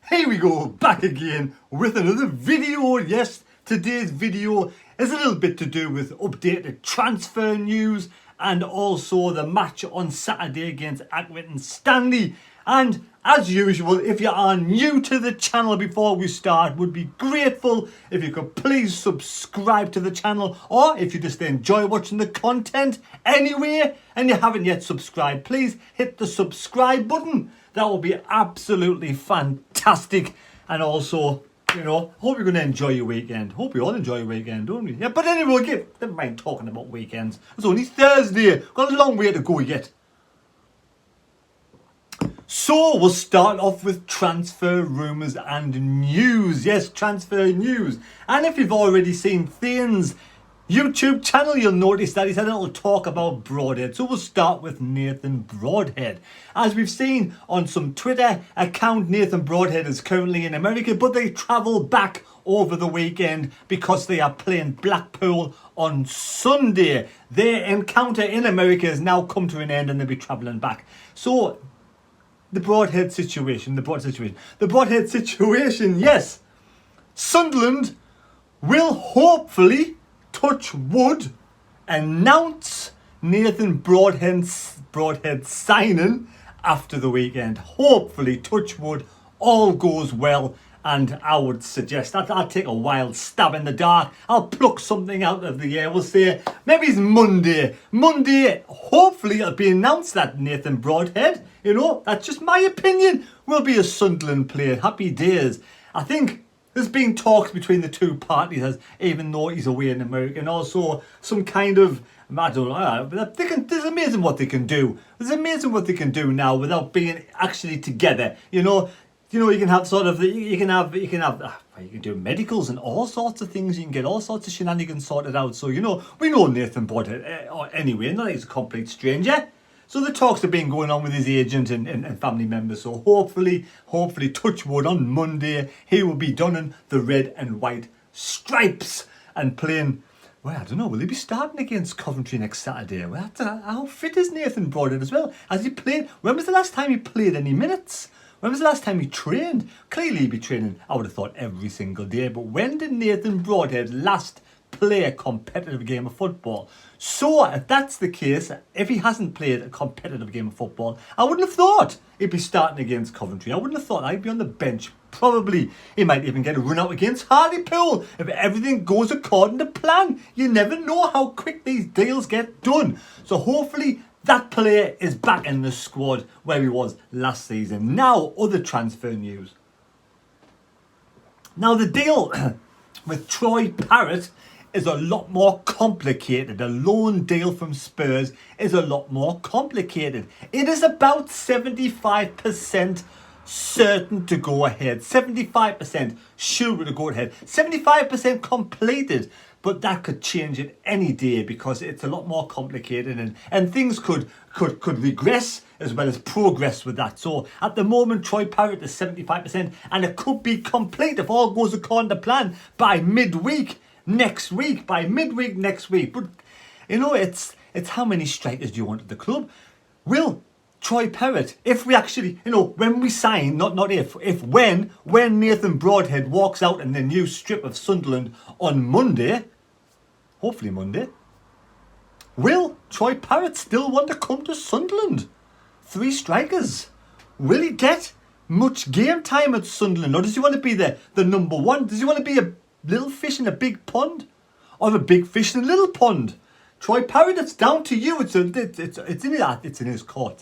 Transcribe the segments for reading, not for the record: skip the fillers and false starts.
Here we go, back again with another video. Yes, today's video is a little bit to do with updated transfer news and also the match on Saturday against Accrington Stanley. And as usual, if you are new to the channel before we start, would be grateful if you could please subscribe to the channel, or if you just enjoy watching the content anyway and you haven't yet subscribed, please hit the subscribe button. That will be absolutely fantastic. And also, hope you're going to enjoy your weekend. Hope you all enjoy your weekend, don't we? Yeah, but anyway, never mind talking about weekends. It's only Thursday. Got a long way to go yet. So we'll start off with transfer rumours and news. Yes, transfer news. And if you've already seen Thane's YouTube channel, you'll notice that he's had a little talk about Broadhead. So we'll start with Nathan Broadhead. As we've seen on some Twitter account, Nathan Broadhead is currently in America, but they travel back over the weekend because they are playing Blackpool on Sunday. Their encounter in America has now come to an end and they'll be travelling back. So the Broadhead situation, yes. Sunderland will hopefully, touch wood, announce Nathan Broadhead's signing after the weekend. Hopefully, touch wood, all goes well. And I would suggest that I'll take a wild stab in the dark. I'll pluck something out of the air. We'll say maybe it's Monday. Monday, hopefully it'll be announced that Nathan Broadhead, that's just my opinion, will be a Sunderland player. Happy days. I think there's been talks between the two parties, even though he's away in America, and also some kind of, I don't know, it's amazing what they can do. It's amazing what they can do now without being actually together. You can have you can do medicals and all sorts of things. You can get all sorts of shenanigans sorted out. So, we know Nathan Broadhead anyway, not like he's a complete stranger. So the talks have been going on with his agent and family members. So hopefully, touch wood, on Monday, he will be donning the red and white stripes and playing. Well, I don't know, will he be starting against Coventry next Saturday? Well, how fit is Nathan Broadhead as well? Has he played? When was the last time he played any minutes? When was the last time he trained? Clearly he'd be training, I would have thought, every single day. But when did Nathan Broadhead last play a competitive game of football? So if that's the case, if he hasn't played a competitive game of football, I wouldn't have thought he'd be starting against Coventry. I wouldn't have thought I'd be on the bench. Probably he might even get a run out against Hartlepool if everything goes according to plan. You never know how quick these deals get done. So hopefully that player is back in the squad where he was last season. Now, other transfer news. Now, the deal with Troy Parrott is a lot more complicated. A loan deal from Spurs is a lot more complicated. It is about 75% certain to go ahead. 75% sure to go ahead. 75% completed. But that could change at any day because it's a lot more complicated and things could regress as well as progress with that. So at the moment, Troy Parrott is 75% and it could be complete if all goes according to plan by midweek next week. But it's how many strikers do you want at the club? Will Troy Parrott, if we actually, when we sign, when Nathan Broadhead walks out in the new strip of Sunderland on Monday, hopefully Monday, will Troy Parrott still want to come to Sunderland? 3 strikers. Will he get much game time at Sunderland? Or does he want to be the number one? Does he want to be a little fish in a big pond? Or a big fish in a little pond? Troy Parrott, it's down to you. It's in his court.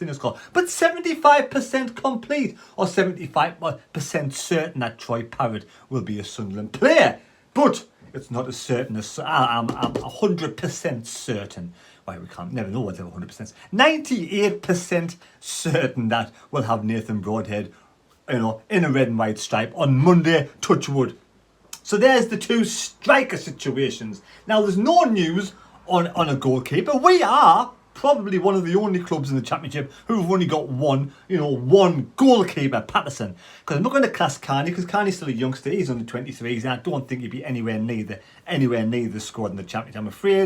But 75% complete or 75% certain that Troy Parrott will be a Sunderland player. But it's not as certain as I'm 100% certain. Why, we can't never know what's 100%. 98% certain that we'll have Nathan Broadhead, in a red and white stripe on Monday. Touch wood. So there's the 2 striker situations. Now there's no news on a goalkeeper. We are probably one of the only clubs in the Championship who've only got one goalkeeper, Patterson. Because I'm not going to class Carney, because Carney's still a youngster. He's under 23s, and I don't think he'd be anywhere near the squad in the Championship.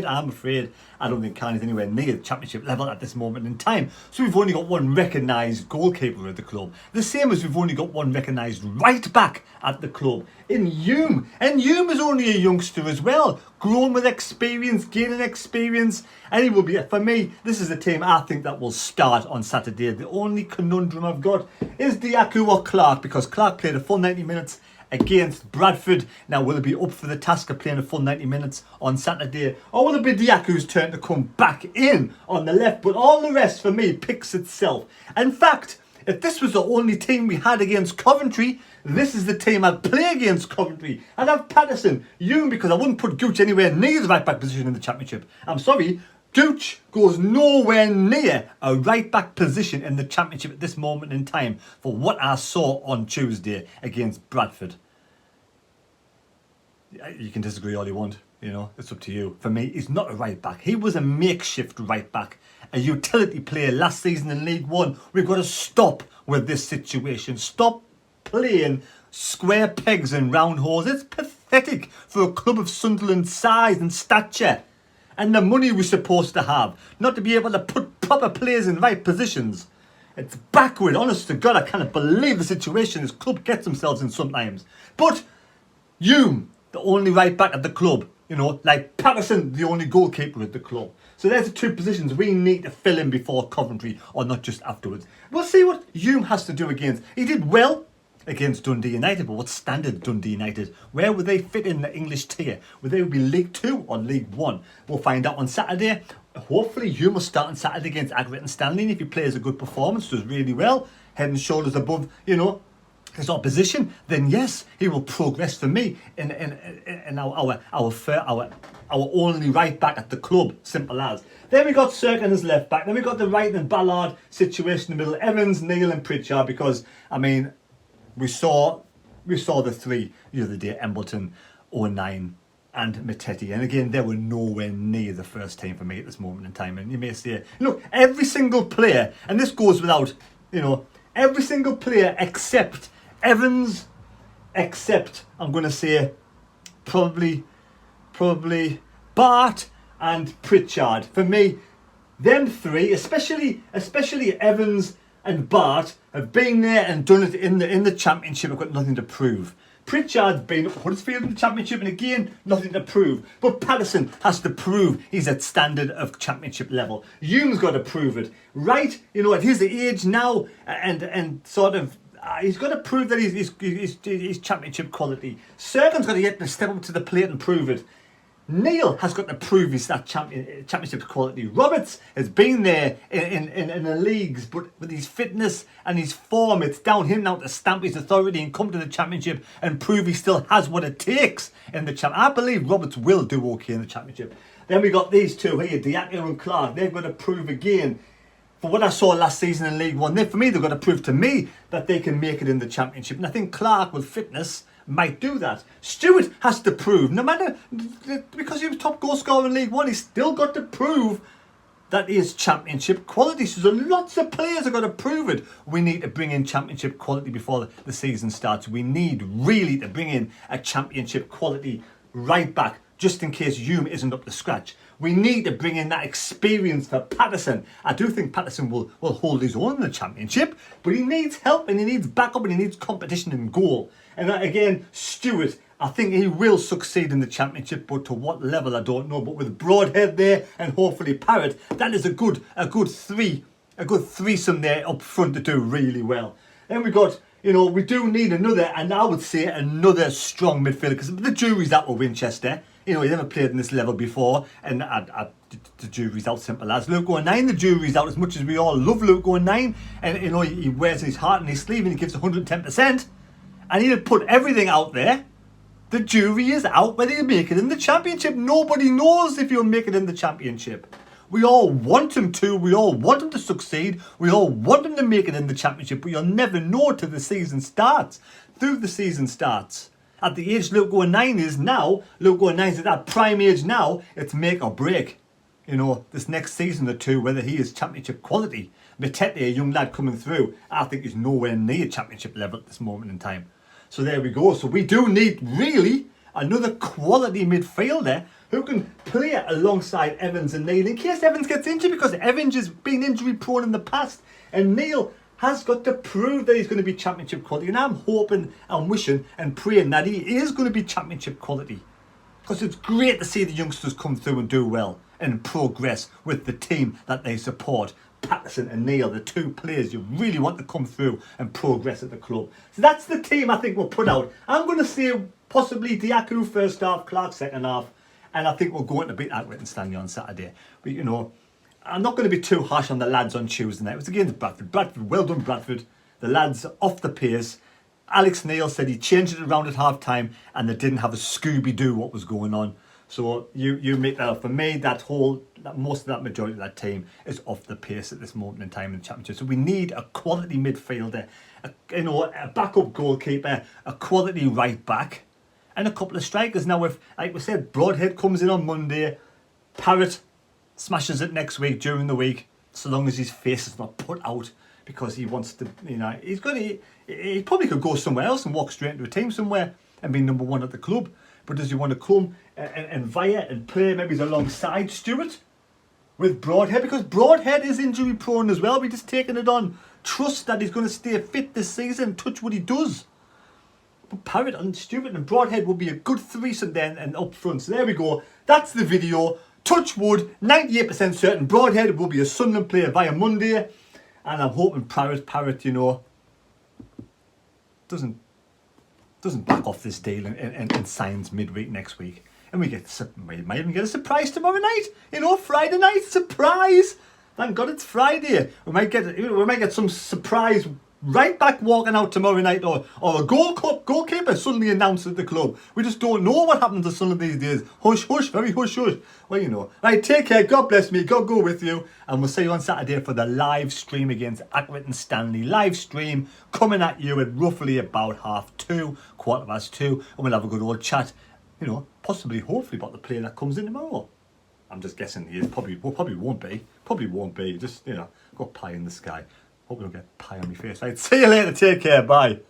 I'm afraid I don't think Carney's anywhere near the Championship level at this moment in time. So we've only got one recognised goalkeeper at the club. The same as we've only got one recognised right back at the club in Hume. And Hume is only a youngster as well, grown with experience, gaining experience, and he will be, for me, this is the team I think that will start on Saturday. The only conundrum I've got is Diaku or Clark, because Clark played a full 90 minutes against Bradford. Now, will it be up for the task of playing a full 90 minutes on Saturday, or will it be Diaku's turn to come back in on the left? But all the rest, for me, picks itself. In fact, if this was the only team we had against Coventry, this is the team I'd play against Coventry. I'd have Patterson, Hume, because I wouldn't put Gooch anywhere near the right back position in the Championship. I'm sorry, Gooch goes nowhere near a right back position in the Championship at this moment in time for what I saw on Tuesday against Bradford. You can disagree all you want, it's up to you. For me, he's not a right back. He was a makeshift right back, a utility player last season in League One. We've got to stop with this situation. Stop playing square pegs and round holes. It's pathetic for a club of Sunderland's size and stature and the money we're supposed to have, not to be able to put proper players in right positions. It's backward, honest to God. I cannot believe the situation this club gets themselves in sometimes. But Hume, the only right back at the club, like Patterson, the only goalkeeper at the club. So there's the two positions we need to fill in before Coventry, or not just afterwards. We'll see what Hume has to do against. He did well against Dundee United, but what standard Dundee United? Where would they fit in the English tier? Would they be League 2 or League 1? We'll find out on Saturday. Hopefully Hume will start on Saturday against Accrington Stanley, and if he plays a good performance, does really well, head and shoulders above, his opposition, then yes, he will progress for me in our only right back at the club. Simple as. Then we got Cirkin as left back. Then we got the Wright and Ballard situation in the middle. Evans, Neil, and Pritchard. Because we saw the three the other day: Embleton, 09, and Matete. And again, they were nowhere near the first team for me at this moment in time. And you may say, look, every single player, and this goes without, every single player except Evans, except, I'm going to say, probably Bart and Pritchard. For me, them three, especially Evans and Bart, have been there and done it in the Championship. I've got nothing to prove. Pritchard's been up Huddersfield in the Championship, and again, nothing to prove. But Patterson has to prove he's at standard of Championship level. Hume's got to prove it. Right, at his age now, and sort of, he's got to prove that he's Championship quality. Cirkin's got to get to step up to the plate and prove it. Neil has got to prove he's that Championship quality. Roberts has been there in the leagues, but with his fitness and his form, it's down him now to stamp his authority and come to the Championship and prove he still has what it takes in the Championship. I believe Roberts will do okay in the Championship. Then we got these two here, Diaco and Clark. They've got to prove again. For what I saw last season in League One, for me, they've got to prove to me that they can make it in the Championship. And I think Clark, with fitness, might do that. Stewart has to prove, no matter, because he was top goal scorer in League One, he's still got to prove that he is Championship quality. So lots of players have got to prove it. We need to bring in Championship quality before the season starts. We need really to bring in a Championship quality right back, just in case Hume isn't up to scratch. We need to bring in that experience for Patterson. I do think Patterson will hold his own in the Championship, but he needs help and he needs backup and he needs competition in goal. And again, Stewart, I think he will succeed in the Championship, but to what level I don't know. But with Broadhead there and hopefully Parrott, that is a good threesome there up front to do really well. Then we got, we do need another, and I would say another strong midfielder, because the jury's out with Winchester. He never played in this level before, and the jury's out, simple as. Luke 09, the jury's out, as much as we all love Luke 09, and he wears his heart on his sleeve and he gives 110%, and he'll put everything out there. The jury is out whether you make it in the Championship. Nobody knows if you'll make it in the Championship. We all want him to. We all want him to succeed. We all want him to make it in the Championship. But you'll never know till the season starts. Through the season starts. At the age Luke 09 is now, Luke 09 is at that prime age now, it's make or break. you know, this next season or two, whether he is championship quality. Matete, a young lad coming through, I think he's nowhere near championship level at this moment in time. So there we go. So we do need really another quality midfielder who can play alongside Evans and Neil in case Evans gets injured, because Evans has been injury prone in the past and Neil has got to prove that he's going to be championship quality, and I'm hoping and wishing and praying that he is going to be championship quality, because it's great to see the youngsters come through and do well and progress with the team that they support. Patterson and Neil, the two players you really want to come through and progress at the club. So that's the team I think we'll put out. I'm going to say possibly Diaku first half, Clark second half, and I think we'll go into beat Accrington Stanley on Saturday. But you know, I'm not going to be too harsh on the lads on Tuesday night. It was against Bradford. Bradford, well done Bradford. The lads off the pace. Alex Neil said he changed it around at half time and they didn't have a Scooby-Doo what was going on. So you make that up. For me, most of that majority of that team is off the pace at this moment in time in the championship. So we need a quality midfielder, a backup goalkeeper, a quality right back, and a couple of strikers. Now, if, like we said, Broadhead comes in on Monday, Parrott smashes it next week during the week, so long as his face is not put out because he wants to, you know, he probably could go somewhere else and walk straight into a team somewhere and be number one at the club. But does he want to come and via and play maybe alongside Stewart with Broadhead? Because Broadhead is injury prone as well. We're just taking it on trust that he's going to stay fit this season, touch what he does. But Parrott and Stewart and Broadhead will be a good threesome then and up front. So there we go. That's the video. Touch wood, 98% certain Broadhead will be a Sunderland player via Monday. And I'm hoping Parrott, you know, doesn't back off this deal and signs midweek next week. And we might even get a surprise tomorrow night. You know, Friday night, surprise. Thank God it's Friday. We might get some surprise right back walking out tomorrow night, or a goalkeeper suddenly announced at the club. We just don't know what happens to Sunderland these days. Hush, hush, very hush, hush. Well, you know. Right, take care. God bless me. God go with you. And we'll see you on Saturday for the live stream against Accrington Stanley. Live stream coming at you at roughly about 2:30, 2:15. And we'll have a good old chat, you know, possibly, hopefully, about the player that comes in tomorrow. I'm just guessing he is. Probably won't be. Probably won't be. Just, you know, got pie in the sky. Hope we don't get pie on my face. Right, see you later. Take care. Bye.